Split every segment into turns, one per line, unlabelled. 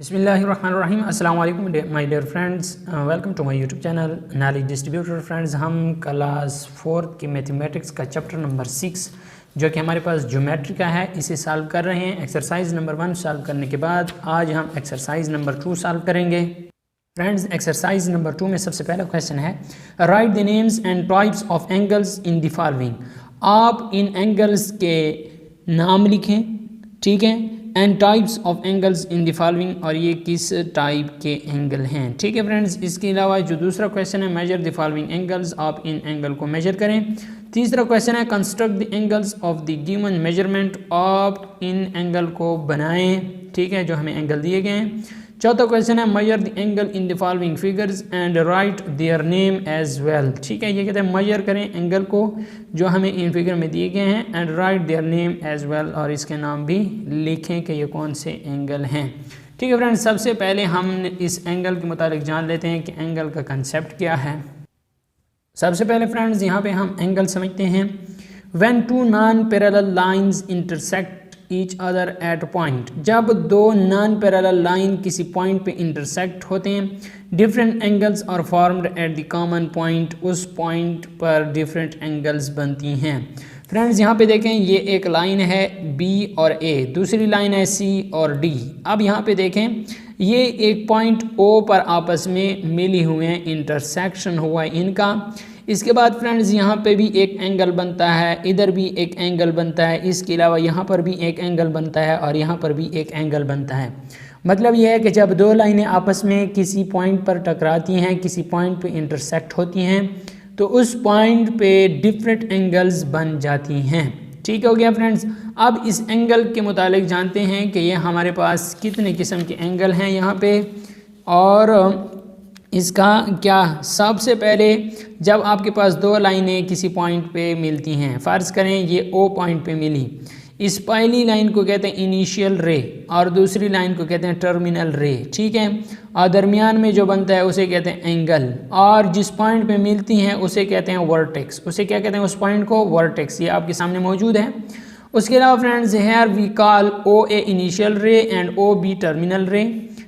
बिस्मिल्लाहिर्रहमानिर्रहीम अस्सलाम वालेकुम my dear friends, welcome to my YouTube channel knowledge distributor. Friends, हम क्लास 4 की मैथमेटिक्स का चैप्टर नंबर 6 जो कि हमारे पास ज्योमेट्री का है, इसे सॉल्व कर रहे हैं। एक्सरसाइज नंबर 1 सॉल्व करने के बाद आज हम एक्सरसाइज नंबर 2 सॉल्व करेंगे। फ्रेंड्स, एक्सरसाइज नंबर 2 में सबसे पहला क्वेश्चन है, right the names and types of angles in the following. आप इन एंगल्स के नाम लिखें, ठीक है, and types of angles in the following, और ये किस टाइप के एंगल हैं, ठीक है फ्रेंड्स। इसके अलावा जो दूसरा क्वेश्चन है, मेजर द फॉलोइंग एंगल्स, आप इन एंगल को मेजर करें। तीसरा क्वेश्चन है, construct the angles of the given measurement, आप इन एंगल को बनाएं, ठीक है, जो हमें एंगल दिए गए हैं। चौथा क्वेश्चन है, measure the angle in the following figures and write their name as well, ठीक है, ये कहते हैं मेजर करें एंगल को जो हमें इन फिगर में दिए गए हैं, and write their name as well, और इसके नाम भी लिखें कि ये कौन से एंगल हैं, ठीक है फ्रेंड्स। सबसे पहले हम इस एंगल के मुताबिक जान लेते हैं कि एंगल का कंसेप्ट क्या है। सबसे पहले फ्रेंड्स यहाँ पे हम एंगल समझते हैं। When two non parallel lines intersect each other at point, जब दो नॉन पैरेलल लाइन किसी पॉइंट पे इंटरसेक्ट होते हैं, different angles are formed at the common point, उस पॉइंट पर डिफरेंट एंगल्स बनती हैं। फ्रेंड्स, यहाँ पे देखें, ये एक लाइन है B और A, दूसरी लाइन है C और D। अब यहाँ पे देखें, ये एक पॉइंट O पर आपस में मिली हुए हैं, इंटरसेक्शन हुआ है इनका। इसके बाद फ्रेंड्स यहाँ पे भी एक एंगल बनता है, इधर भी एक एंगल बनता है, इसके अलावा यहाँ पर भी एक एंगल बनता है और यहाँ पर भी एक एंगल बनता है। मतलब यह है कि जब दो लाइनें आपस में किसी पॉइंट पर टकराती हैं, किसी पॉइंट पे इंटरसेक्ट होती हैं, तो उस पॉइंट पे डिफरेंट एंगल्स बन जाती हैं, ठीक हो गया फ्रेंड्स। अब इस एंगल के मुतालिक जानते हैं कि ये हमारे पास कितने किस्म के एंगल हैं यहाँ पे, और इसका क्या। सबसे पहले जब आपके पास दो लाइनें किसी पॉइंट पे मिलती हैं, फ़र्ज़ करें ये O पॉइंट पे मिली, इस पहली लाइन को कहते हैं इनिशियल रे और दूसरी लाइन को कहते हैं टर्मिनल रे, ठीक है, और दरमियान में जो बनता है उसे कहते हैं एंगल, और जिस पॉइंट पे मिलती हैं उसे कहते हैं वर्टेक्स। उसे क्या कहते हैं, उस पॉइंट को वर्टेक्स। ये आपके सामने मौजूद है। उसके अलावा friends, here we call OA initial ray and OB terminal ray.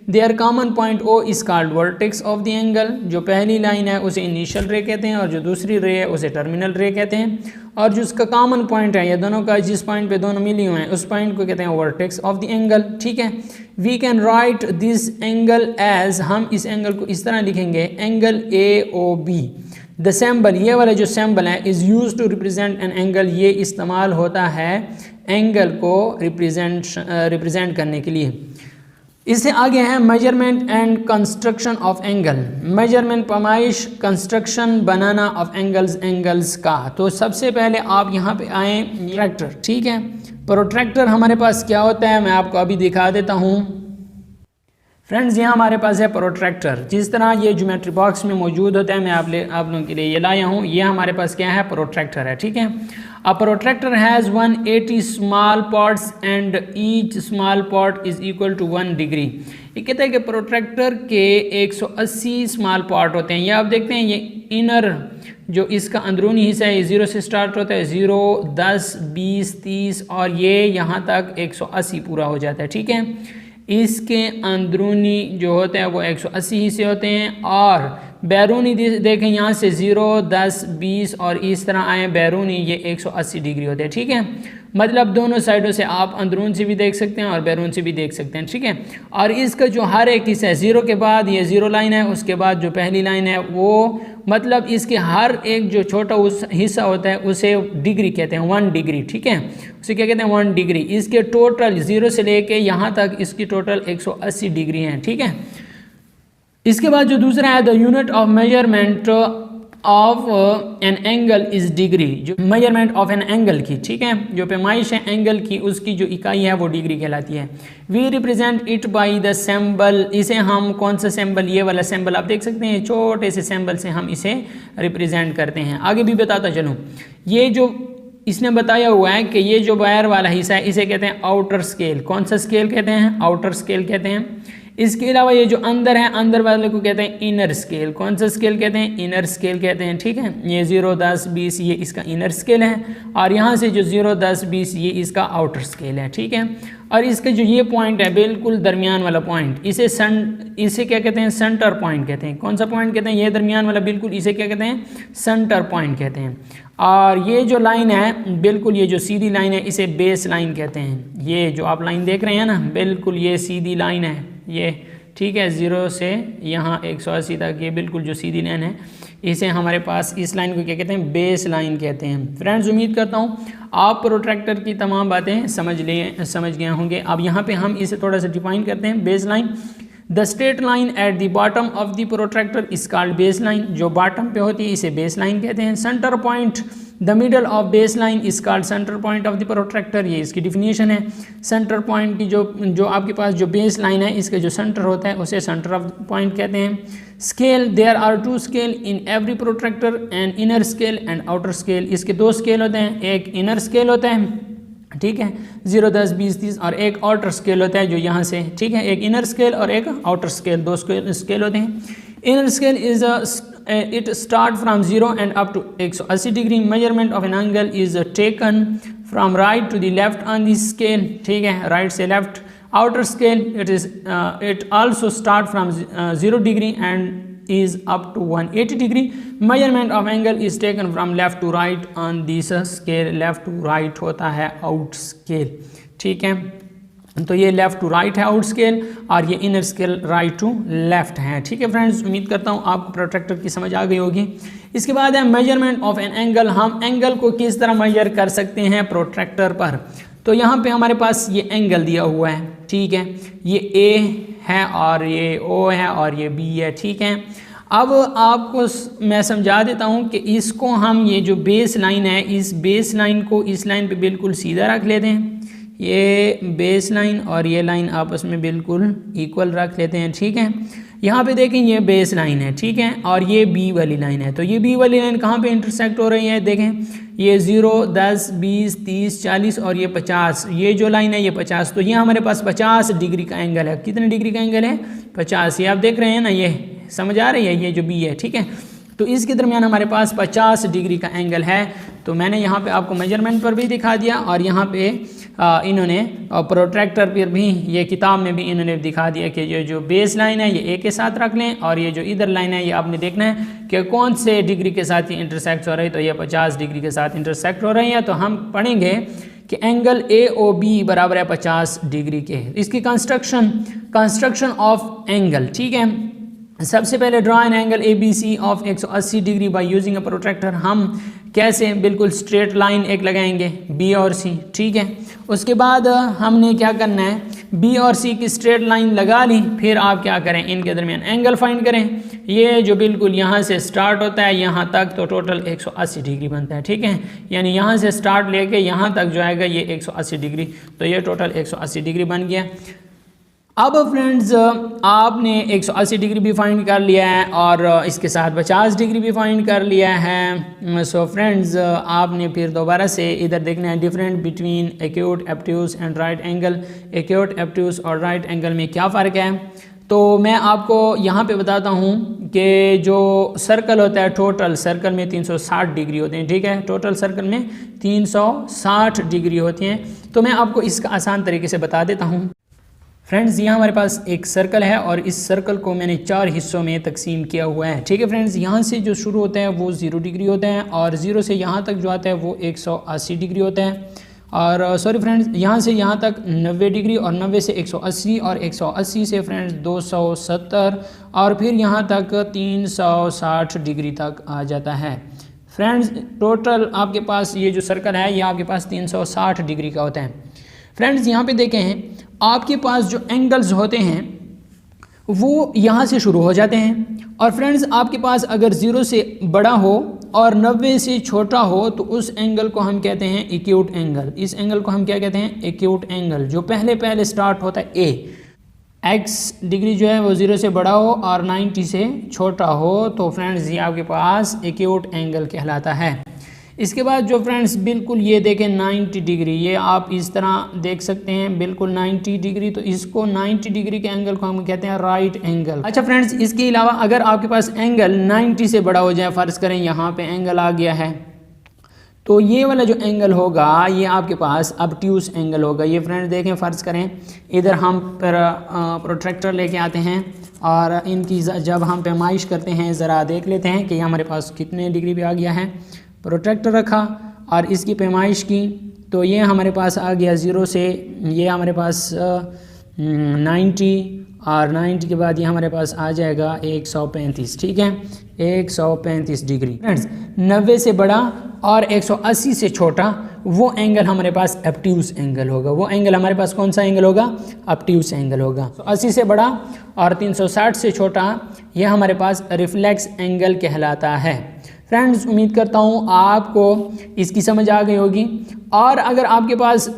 Their common point O is called vertex of the angle. जो पहली लाइन है उसे इनिशियल रे कहते हैं और जो दूसरी रे है उसे टर्मिनल रे कहते हैं। और जो उसका कॉमन पॉइंट है, ये दोनों का, जिस पॉइंट पे दोनों मिली हुए हैं, उस पॉइंट को कहते हैं वर्टेक्स ऑफ द एंगल, ठीक है। We can write this angle as, हम इस एंगल को इस तरह लिखेंगे, एंगल AOB। द सिंबल, ये वाला जो सिंबल है, is use to represent an angle, ये इस्तेमाल होता है एंगल को रिप्रेजेंट करने के लिए। इससे आगे है measurement and construction of angle. Measurement, पैमाइश, कंस्ट्रक्शन, बनाना ऑफ एंगल्स, एंगल्स का। तो सबसे पहले आप यहाँ पे आए, प्रोट्रैक्टर, ठीक है। प्रोट्रैक्टर हमारे पास क्या होता है, मैं आपको अभी दिखा देता हूँ। फ्रेंड्स, यहाँ हमारे पास है प्रोट्रैक्टर, जिस तरह ये ज्योमेट्री बॉक्स में मौजूद होता है, मैं आप लोगों के लिए ये लाया हूँ। ये हमारे पास क्या है, प्रोट्रैक्टर है, ठीक है। A protractor has 180 small parts and each small part is equal to 1 degree। ये कहता है कि प्रोट्रैक्टर के 180 स्मॉल पार्ट होते हैं। ये आप देखते हैं, ये इनर जो इसका अंदरूनी हिस्सा है, 0 से स्टार्ट होता है, 0, 10, 20, 30 और ये यहाँ तक 180 पूरा हो जाता है, ठीक है। इसके अंदरूनी जो होते हैं वो 180 हिस्से होते हैं, और बैरूनी देखें, यहाँ से 0, 10, 20 और इस तरह आए बैरूनी, ये 180 डिग्री होते हैं, ठीक है। मतलब दोनों साइडों से आप अंदरून से भी देख सकते हैं और बैरून से भी देख सकते हैं, ठीक है। और इसका जो हर एक हिस्सा है, 0 के बाद ये 0 लाइन है, उसके बाद जो पहली लाइन है वो, मतलब इसके हर एक जो छोटा उस हिस्सा होता है उसे डिग्री कहते हैं, 1 डिग्री, ठीक है। उसे क्या कहते हैं, 1 डिग्री। इसके टोटल 0 से लेके यहाँ तक इसकी टोटल 180 डिग्री हैं, ठीक है। इसके बाद जो दूसरा है, the unit of measurement of an angle is degree. जो मेजरमेंट ऑफ एन एंगल की, ठीक है, जो पैमाइश है एंगल की, उसकी जो इकाई है वो डिग्री कहलाती है। We represent it by the symbol. इसे हम कौन सा सिंबल, ये वाला सिंबल आप देख सकते हैं, छोटे से सिंबल से हम इसे रिप्रेजेंट करते हैं। आगे भी बताता चलूँ, ये जो इसने बताया हुआ है कि ये जो वायर वाला हिस्सा है इसे कहते हैं आउटर स्केल। कौन सा स्केल कहते हैं, आउटर स्केल कहते हैं। इसके अलावा ये जो अंदर है, अंदर वाले को कहते हैं इनर स्केल। कौन सा स्केल कहते हैं? इनर स्केल कहते हैं, ठीक है। ये 0, 10, 20 ये इसका इनर स्केल है, और यहाँ से जो 0, 10, 20 ये इसका आउटर स्केल है, ठीक है। और इसका जो ये पॉइंट है बिल्कुल दरमियान वाला पॉइंट, इसे क्या कहते हैं? सेंटर पॉइंट कहते हैं। कौन सा पॉइंट कहते हैं? ये दरमियान वाला, बिल्कुल इसे क्या कहते हैं? सेंटर पॉइंट कहते हैं। और ये जो लाइन है बिल्कुल, ये जो सीधी लाइन है इसे बेस लाइन कहते हैं। ये जो आप लाइन देख रहे हैं ना, बिल्कुल ये सीधी लाइन है ये, ठीक है। 0 से यहाँ 180 तक ये बिल्कुल जो सीधी लाइन है, इसे हमारे पास इस लाइन को क्या कहते हैं? बेस लाइन कहते हैं। फ्रेंड्स उम्मीद करता हूँ आप प्रोट्रैक्टर की तमाम बातें समझ गए होंगे। अब यहाँ पे हम इसे थोड़ा सा डिफाइन करते हैं। Base line, the straight line at the bottom of the protractor is called base line. जो बॉटम पे होती है इसे बेस लाइन कहते हैं। Centre point, the middle of base line is called centre point of the protractor. ये इसकी definition है। सेंटर पॉइंट की जो आपके पास जो बेस लाइन है इसका जो सेंटर होता है उसे सेंटर ऑफ पॉइंट कहते हैं। Scale, there are 2 scale in every protractor, and inner scale and outer scale. इसके 2 स्केल होते हैं, एक इनर स्केल होता है, ठीक है, 0, 10, 20, 30, और एक आउटर स्केल होता है जो यहाँ से, ठीक है। एक इनर स्केल और एक आउटर स्केल, 2 स्केल होते हैं। Inner scale is it start from 0 and up to 180 degree. Measurement of an angle is taken from right to the left on the scale, ठीक है, राइट से left. Outer scale it also start from 0 degree and is up to 180 degree. Measurement of angle is taken from left to right on this scale. left to right होता है out scale, ठीक है। तो ये left to right है out scale, और ये inner scale right to left है, ठीक है। फ्रेंड्स उम्मीद करता हूँ आपको प्रोट्रैक्टर की समझ आ गई होगी। इसके बाद है मेजरमेंट ऑफ एन एंगल। हम एंगल को किस तरह मेजर कर सकते हैं प्रोट्रैक्टर पर? तो यहाँ पे हमारे पास ये एंगल दिया हुआ है, ठीक है। ये ए है और ये ओ है और ये बी है, ठीक है। अब आपको मैं समझा देता हूँ कि इसको हम, ये जो बेस लाइन है, इस बेस लाइन को इस लाइन पे बिल्कुल सीधा रख लेते हैं। ये बेस लाइन और ये लाइन आपस में बिल्कुल इक्वल रख लेते हैं, ठीक है। यहाँ पे देखें ये बेस लाइन है, ठीक है, और ये बी वाली लाइन है। तो ये बी वाली लाइन कहाँ पे इंटरसेक्ट हो रही है? देखें ये 0, 10, 20, 30, 40 और ये 50, ये जो लाइन है ये 50। तो ये हमारे पास 50 डिग्री का एंगल है। कितने डिग्री का एंगल है? 50। ये आप देख रहे हैं ना, ये समझ आ रही है, ये जो बी है, ठीक है। तो इसके दरमियान हमारे पास 50 डिग्री का एंगल है। तो मैंने यहाँ पे आपको मेजरमेंट पर भी दिखा दिया, और यहाँ पे इन्होंने प्रोट्रैक्टर पर भी, ये किताब में भी इन्होंने दिखा दिया कि ये जो बेस लाइन है ये ए के साथ रख लें, और ये जो इधर लाइन है ये आपने देखना है कि कौन से डिग्री के साथ ये इंटरसेक्ट हो रही है। तो ये 50 डिग्री के साथ इंटरसेक्ट हो रही है। तो हम पढ़ेंगे कि एंगल ए ओ बी बराबर है 50 डिग्री के। इसकी कंस्ट्रक्शन ऑफ एंगल, ठीक है। सबसे पहले draw an angle A B C of 180 degree by using a protractor. हम कैसे? बिल्कुल स्ट्रेट लाइन एक लगाएंगे बी और सी, ठीक है। उसके बाद हमने क्या करना है? बी और सी की स्ट्रेट लाइन लगा ली, फिर आप क्या करें? इनके दरमियान एंगल फाइंड करें। ये जो बिल्कुल यहाँ से स्टार्ट होता है यहाँ तक, तो टोटल 180 डिग्री बनता है, ठीक है। यानी यहाँ से स्टार्ट लेके यहाँ तक जो आएगा ये 180 डिग्री, तो ये टोटल 180 डिग्री बन गया। अब फ्रेंड्स आपने 180 डिग्री भी फाइंड कर लिया है और इसके साथ 50 डिग्री भी फाइंड कर लिया है। सो फ्रेंड्स आपने फिर दोबारा से इधर देखना है different between acute, obtuse and right angle. Acute, obtuse और राइट एंगल में क्या फ़र्क है? तो मैं आपको यहाँ पे बताता हूँ कि जो सर्कल होता है, टोटल सर्कल में 360 डिग्री होते हैं, ठीक है। टोटल सर्कल में 360 डिग्री होती हैं। तो मैं आपको इसका आसान तरीके से बता देता हूँ। फ्रेंड्स यहाँ हमारे पास एक सर्कल है और इस सर्कल को मैंने 4 हिस्सों में तकसीम किया हुआ है, ठीक है फ्रेंड्स। यहाँ से जो शुरू होता है वो 0 डिग्री होता है और 0 से यहाँ तक जो आता है वो 180 डिग्री होता है। और सॉरी फ्रेंड्स, यहाँ से यहाँ तक 90 डिग्री और 90 से 180 और 180 से फ्रेंड्स 270 और फिर यहाँ तक 360 डिग्री तक आ जाता है। फ्रेंड्स टोटल आपके पास ये जो सर्कल है ये आपके पास 360 डिग्री का होता है। फ्रेंड्स यहाँ पे देखें हैं आपके पास जो एंगल्स होते हैं वो यहाँ से शुरू हो जाते हैं और फ्रेंड्स आपके पास अगर 0 से बड़ा हो और 90 से छोटा हो तो उस एंगल को हम कहते हैं एक्यूट एंगल। इस एंगल को हम क्या कहते हैं? Acute angle. जो पहले स्टार्ट होता है ए, एक्स डिग्री जो है वो 0 से बड़ा हो और 90 से छोटा हो तो फ्रेंड्स ये आपके पास एक्यूट एंगल कहलाता है। इसके बाद जो फ्रेंड्स बिल्कुल ये देखें 90 डिग्री, ये आप इस तरह देख सकते हैं बिल्कुल 90 डिग्री, तो इसको 90 डिग्री के एंगल को हम कहते हैं राइट एंगल। अच्छा फ्रेंड्स, इसके अलावा अगर आपके पास एंगल 90 से बड़ा हो जाए, फ़र्ज़ करें यहाँ पे एंगल आ गया है, तो ये वाला जो एंगल होगा ये आपके पास ऑब्ट्यूस एंगल होगा। ये फ्रेंड्स देखें, फ़र्ज़ करें इधर हम प्रोट्रैक्टर लेके आते हैं और इनकी जब हम पैमाइश करते हैं, ज़रा देख लेते हैं कि हमारे पास कितने डिग्री पे आ गया है। प्रोट्रैक्टर रखा और इसकी पैमाइश की, तो ये हमारे पास आ गया 0 से, ये हमारे पास 90 और 90 के बाद ये हमारे पास आ जाएगा 135। ठीक है, 135 डिग्री। फ्रेंड्स 90 से बड़ा और 180 से छोटा वो एंगल हमारे पास ऑब्ट्यूस एंगल होगा। वो एंगल हमारे पास कौन सा एंगल होगा? ऑब्ट्यूस एंगल होगा। 80 से बड़ा और 360 से छोटा ये हमारे पास रिफ्लेक्स एंगल कहलाता है। फ्रेंड्स उम्मीद करता हूँ आपको इसकी समझ आ गई होगी। और अगर आपके पास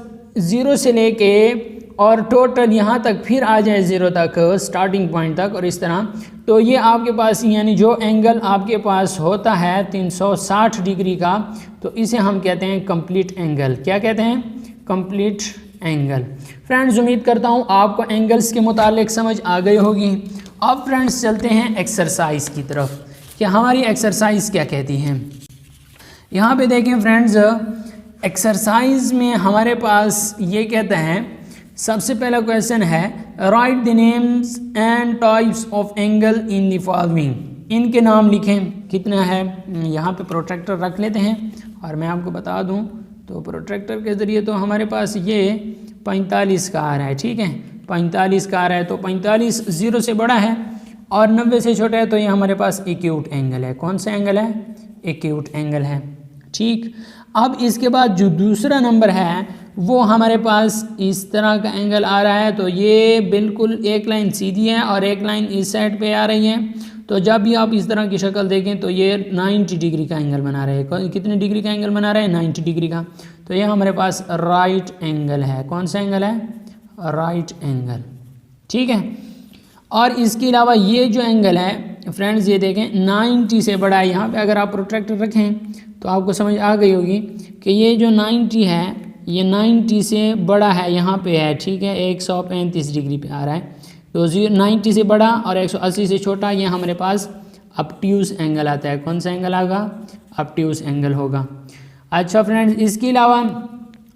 0 से लेके और टोटल यहाँ तक फिर आ जाए 0 तक, स्टार्टिंग पॉइंट तक, और इस तरह, तो ये आपके पास यानी जो एंगल आपके पास होता है 360 डिग्री का, तो इसे हम कहते हैं कंप्लीट एंगल। क्या कहते हैं? Complete angle. फ्रेंड्स उम्मीद करता हूँ आपको एंगल्स के मुतालिक समझ आ गई होगी। अब फ्रेंड्स चलते हैं एक्सरसाइज की तरफ कि हमारी एक्सरसाइज क्या कहती हैं। यहाँ पे देखें फ्रेंड्स, एक्सरसाइज में हमारे पास ये कहता है, सबसे पहला क्वेश्चन है right the names and types of angle in the following. इनके नाम लिखें। कितना है? यहाँ पे प्रोट्रैक्टर रख लेते हैं और मैं आपको बता दूँ तो प्रोट्रैक्टर के ज़रिए तो हमारे पास ये 45 का आ रहा है। ठीक है, 45 का आ रहा है, तो 45 0 से बड़ा है और 90 से छोटा है, तो ये हमारे पास एक्यूट एंगल है। कौन सा एंगल है? एक्यूट एंगल है। ठीक, अब इसके बाद जो दूसरा नंबर है वो हमारे पास इस तरह का एंगल आ रहा है, तो ये बिल्कुल एक लाइन सीधी है और एक लाइन इस साइड पे आ रही है। तो जब भी आप इस तरह की शक्ल देखें तो ये 90 डिग्री का एंगल बना रहे हैं। कितने डिग्री का एंगल बना रहे हैं? 90 डिग्री का। तो ये हमारे पास राइट एंगल है। कौन सा एंगल है? Right angle. ठीक है, और इसके अलावा ये जो एंगल है फ्रेंड्स, ये देखें 90 से बड़ा है। यहाँ पे अगर आप प्रोट्रैक्टर रखें तो आपको समझ आ गई होगी कि ये जो 90 है ये 90 से बड़ा है, यहाँ पे है। ठीक है, 135 डिग्री पे आ रहा है। तो 90 से बड़ा और 180 से छोटा ये हमारे पास ऑब्ट्यूस एंगल आता है। कौन सा एंगल आएगा? ऑब्ट्यूस एंगल होगा। अच्छा फ्रेंड्स, इसके अलावा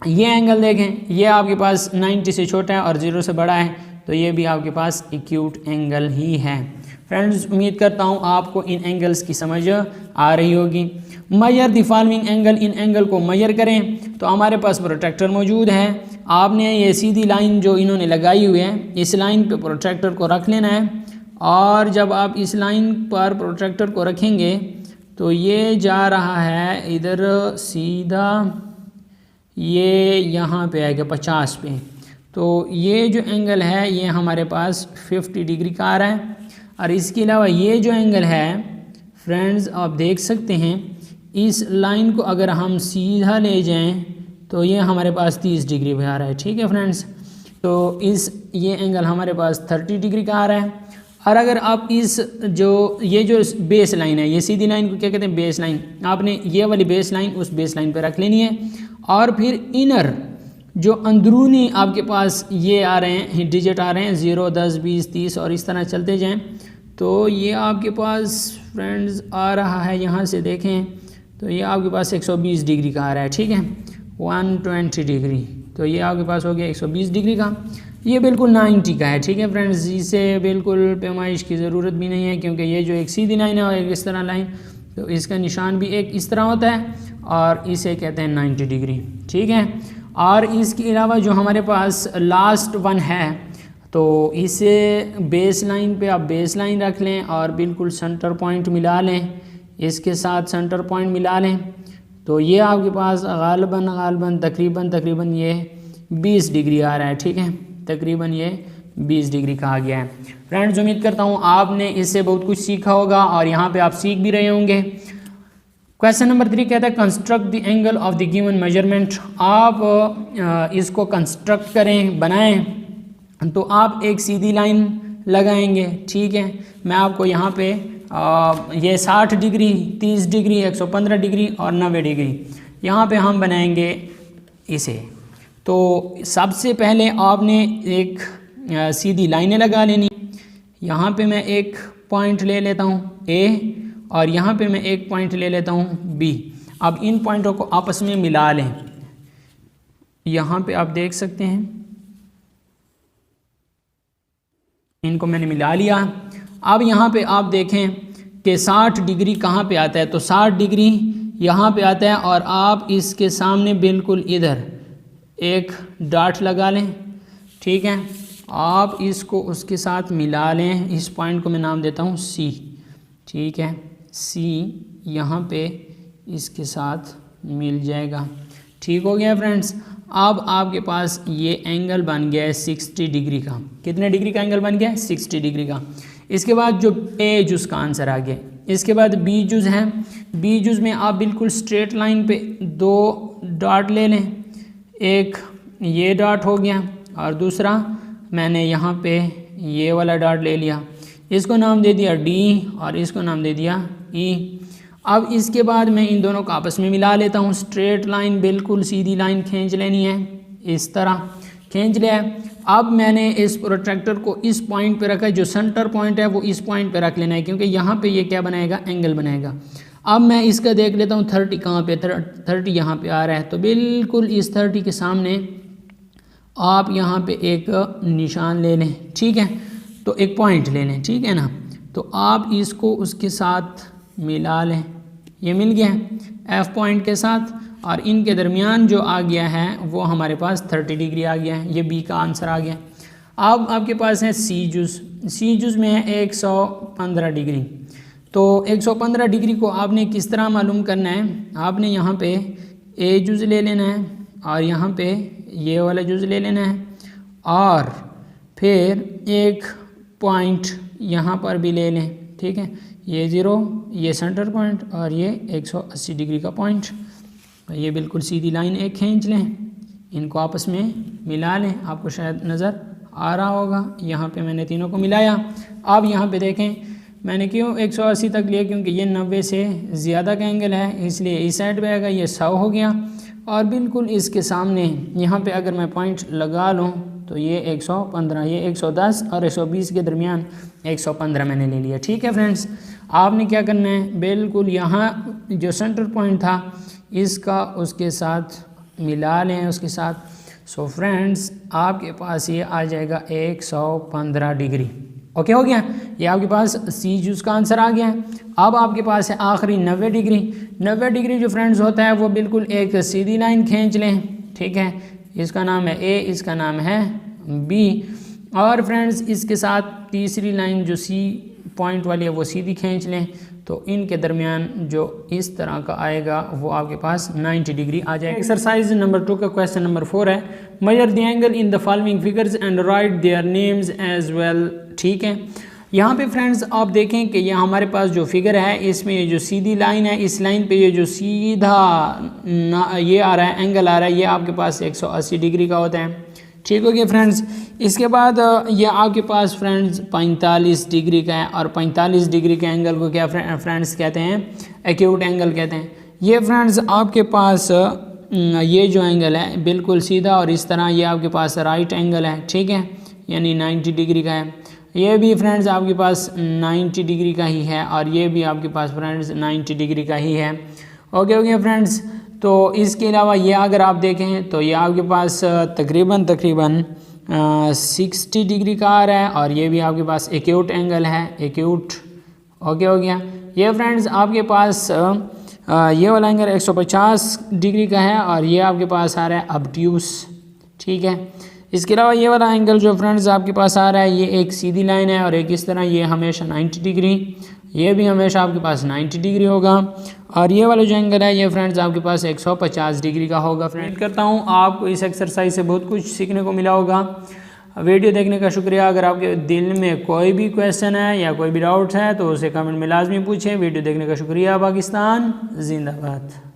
ये एंगल देखें, ये आपके पास 90 से छोटा है और 0 से बड़ा है, तो ये भी आपके पास एक्यूट एंगल ही है। फ्रेंड्स उम्मीद करता हूँ आपको इन एंगल्स की समझ आ रही होगी। Measure the following angle, in angle को मेजर करें। तो हमारे पास प्रोट्रैक्टर मौजूद है। आपने ये सीधी लाइन जो इन्होंने लगाई हुई है, इस लाइन पे प्रोट्रैक्टर को रख लेना है, और जब आप इस लाइन पर प्रोट्रैक्टर को रखेंगे तो ये जा रहा है इधर सीधा, ये यहाँ पे आएगा 50 पे। तो ये जो एंगल है ये हमारे पास 50 डिग्री का आ रहा है। और इसके अलावा ये जो एंगल है फ्रेंड्स, आप देख सकते हैं इस लाइन को अगर हम सीधा ले जाएं तो ये हमारे पास 30 डिग्री पे आ रहा है। ठीक है फ्रेंड्स, तो ये एंगल हमारे पास 30 डिग्री का आ रहा है। और अगर आप ये जो बेस लाइन है, ये सीधी लाइन को क्या कहते हैं? Base line. आपने ये वाली बेस लाइन उस बेस लाइन पर रख लेनी है, और फिर इनर जो अंदरूनी आपके पास ये आ रहे हैं, डिजिट आ रहे हैं 0, 10, 20, 30 और इस तरह चलते जाएं, तो ये आपके पास फ्रेंड्स आ रहा है, यहाँ से देखें तो ये आपके पास 120 डिग्री का आ रहा है। ठीक है, 120 डिग्री, तो ये आपके पास हो गया 120 डिग्री का। ये बिल्कुल 90 का है। ठीक है फ्रेंड्स, इसे बिल्कुल पैमाइश की ज़रूरत भी नहीं है, क्योंकि ये जो एक सीधी लाइन है और एक इस तरह लाइन, तो इसका निशान भी एक इस तरह होता है और इसे कहते हैं 90 डिग्री। ठीक है, और इसके अलावा जो हमारे पास लास्ट वन है, तो इसे बेस लाइन पे आप बेस लाइन रख लें और बिल्कुल सेंटर पॉइंट मिला लें, इसके साथ सेंटर पॉइंट मिला लें, तो ये आपके पास गालबन तकरीबन ये 20 डिग्री आ रहा है। ठीक है, तकरीबन ये 20 डिग्री का आ गया है। फ्रेंड्स उम्मीद करता हूँ आपने इससे बहुत कुछ सीखा होगा और यहाँ पे आप सीख भी रहे होंगे। क्वेश्चन नंबर 3 कहता है construct the angle of the given measurement. आप इसको कंस्ट्रक्ट करें, बनाएं, तो आप एक सीधी लाइन लगाएंगे। ठीक है, मैं आपको यहाँ पे ये 60 डिग्री, 30 डिग्री, 115 डिग्री और 90 डिग्री। यहाँ पे हम बनाएंगे इसे। तो सबसे पहले आपने एक सीधी लाइनें लगा लेनी। यहाँ पे मैं एक पॉइंट ले लेता हूँ ए और यहाँ पे मैं एक पॉइंट ले लेता हूँ बी। अब इन पॉइंटों को आपस में मिला लें। यहाँ पे आप देख सकते हैं इनको मैंने मिला लिया। अब यहाँ पे आप देखें कि 60 डिग्री कहाँ पे आता है, तो 60 डिग्री यहाँ पे आता है और आप इसके सामने बिल्कुल इधर एक डॉट लगा लें। ठीक है, आप इसको उसके साथ मिला लें। इस पॉइंट को मैं नाम देता हूँ सी। ठीक है, सी यहाँ पे इसके साथ मिल जाएगा। ठीक हो गया फ्रेंड्स। अब आपके पास ये एंगल बन गया है 60 डिग्री का। कितने डिग्री का एंगल बन गया है? 60 डिग्री का। इसके बाद जो ए जुज़ का आंसर आ गया। इसके बाद बी जुज़ है। बी जुज़ में आप बिल्कुल स्ट्रेट लाइन पे दो डॉट ले लें। एक ये डॉट हो गया और दूसरा मैंने यहाँ पे ये वाला डॉट ले लिया। इसको नाम दे दिया डी और इसको नाम दे दिया ई। अब इसके बाद मैं इन दोनों को आपस में मिला लेता हूँ। स्ट्रेट लाइन बिल्कुल सीधी लाइन खींच लेनी है, इस तरह खींच लिया है। अब मैंने इस प्रोट्रैक्टर को इस पॉइंट पे रखा है, जो सेंटर पॉइंट है वो इस पॉइंट पे रख लेना है, क्योंकि यहाँ पे ये क्या बनाएगा? एंगल बनाएगा। अब मैं इसका देख लेता हूँ 30 कहाँ पे, 30 यहाँ पे आ रहा है। तो बिल्कुल इस 30 के सामने आप यहाँ पे एक निशान ले लें। ठीक है, तो एक पॉइंट ले लें। ठीक है ना, तो आप इसको उसके साथ मिला लें। ये मिल गया है एफ पॉइंट के साथ और इनके दरमियान जो आ गया है वो हमारे पास 30 डिग्री आ गया है। ये बी का आंसर आ गया। अब आपके पास है सी जुज़। सी जुज़ में है 115 डिग्री। तो 115 डिग्री को आपने किस तरह मालूम करना है? आपने यहाँ पे ए जुज़ ले लेना है और यहाँ पे ये वाला जुज़ ले लेना है और फिर एक पॉइंट यहाँ पर भी ले लें। ठीक है, ये 0, ये सेंटर पॉइंट और ये 180 डिग्री का पॉइंट। ये बिल्कुल सीधी लाइन एक खींच लें, इनको आपस में मिला लें। आपको शायद नज़र आ रहा होगा, यहाँ पे मैंने तीनों को मिलाया। अब यहाँ पे देखें मैंने क्यों 180 तक लिया, क्योंकि ये 90 से ज़्यादा का एंगल है, इसलिए इस साइड पे आएगा। ये 100 हो गया और बिल्कुल इसके सामने यहाँ पे अगर मैं पॉइंट लगा लूँ तो ये 115, ये 110 और 120 के दरमियान 115 मैंने ले लिया। ठीक है फ्रेंड्स, आपने क्या करना है? बिल्कुल यहाँ जो सेंटर पॉइंट था इसका उसके साथ मिला लें उसके साथ। सो फ्रेंड्स, आपके पास ये आ जाएगा 115 डिग्री। ओके हो गया। ये आपके पास सी जुज़ का आंसर आ गया है। अब आपके पास है आखिरी 90 डिग्री। 90 डिग्री जो फ्रेंड्स होता है वो बिल्कुल एक सीधी लाइन खींच लें। ठीक है, इसका नाम है ए, इसका नाम है बी और फ्रेंड्स इसके साथ तीसरी लाइन जो सी पॉइंट वाली है वो सीधी खींच लें। तो इनके दरमियान जो इस तरह का आएगा वो आपके पास 90 डिग्री आ जाएगा। एक्सरसाइज नंबर 2 का क्वेश्चन नंबर 4 है, measure the angle in the following figures and write their names as well. ठीक है, यहाँ पे फ्रेंड्स आप देखें कि ये हमारे पास जो फिगर है इसमें ये जो सीधी लाइन है, इस लाइन पे ये जो सीधा ये आ रहा है, एंगल आ रहा है, ये आपके पास 180 डिग्री का होता है। ठीक हो गया फ्रेंड्स। इसके बाद ये आपके पास फ्रेंड्स 45 डिग्री का है और 45 डिग्री के एंगल को क्या फ्रेंड्स कहते हैं? एक्यूट एंगल कहते हैं। ये फ्रेंड्स आपके पास ये जो एंगल है बिल्कुल सीधा और इस तरह ये आपके पास राइट एंगल है। ठीक है, यानी 90 डिग्री का है। ये भी फ्रेंड्स आपके पास 90 डिग्री का ही है और ये भी आपके पास फ्रेंड्स 90 डिग्री का ही है। ओके हो गया फ्रेंड्स। तो इसके अलावा ये अगर आप देखें तो ये आपके पास तकरीबन 60 डिग्री का आ रहा है और ये भी आपके पास एक्यूट एंगल है, एक्यूट। ओके हो गया। ये फ्रेंड्स आपके पास ये वाला एंगल 150 डिग्री का है और ये आपके पास आ रहा है ऑब्ट्यूस। ठीक है, इसके अलावा ये वाला एंगल जो फ्रेंड्स आपके पास आ रहा है ये एक सीधी लाइन है और एक इस तरह, ये हमेशा 90 डिग्री, ये भी हमेशा आपके पास 90 डिग्री होगा और ये वाला जो एंगल है ये फ्रेंड्स आपके पास 150 डिग्री का होगा। फ्रेंड करता हूँ आपको इस एक्सरसाइज से बहुत कुछ सीखने को मिला होगा। वीडियो देखने का शुक्रिया। अगर आपके दिल में कोई भी क्वेश्चन है या कोई भी डाउट है तो उसे कमेंट में लाजमी पूछें। वीडियो देखने का शुक्रिया। पाकिस्तान जिंदाबाद।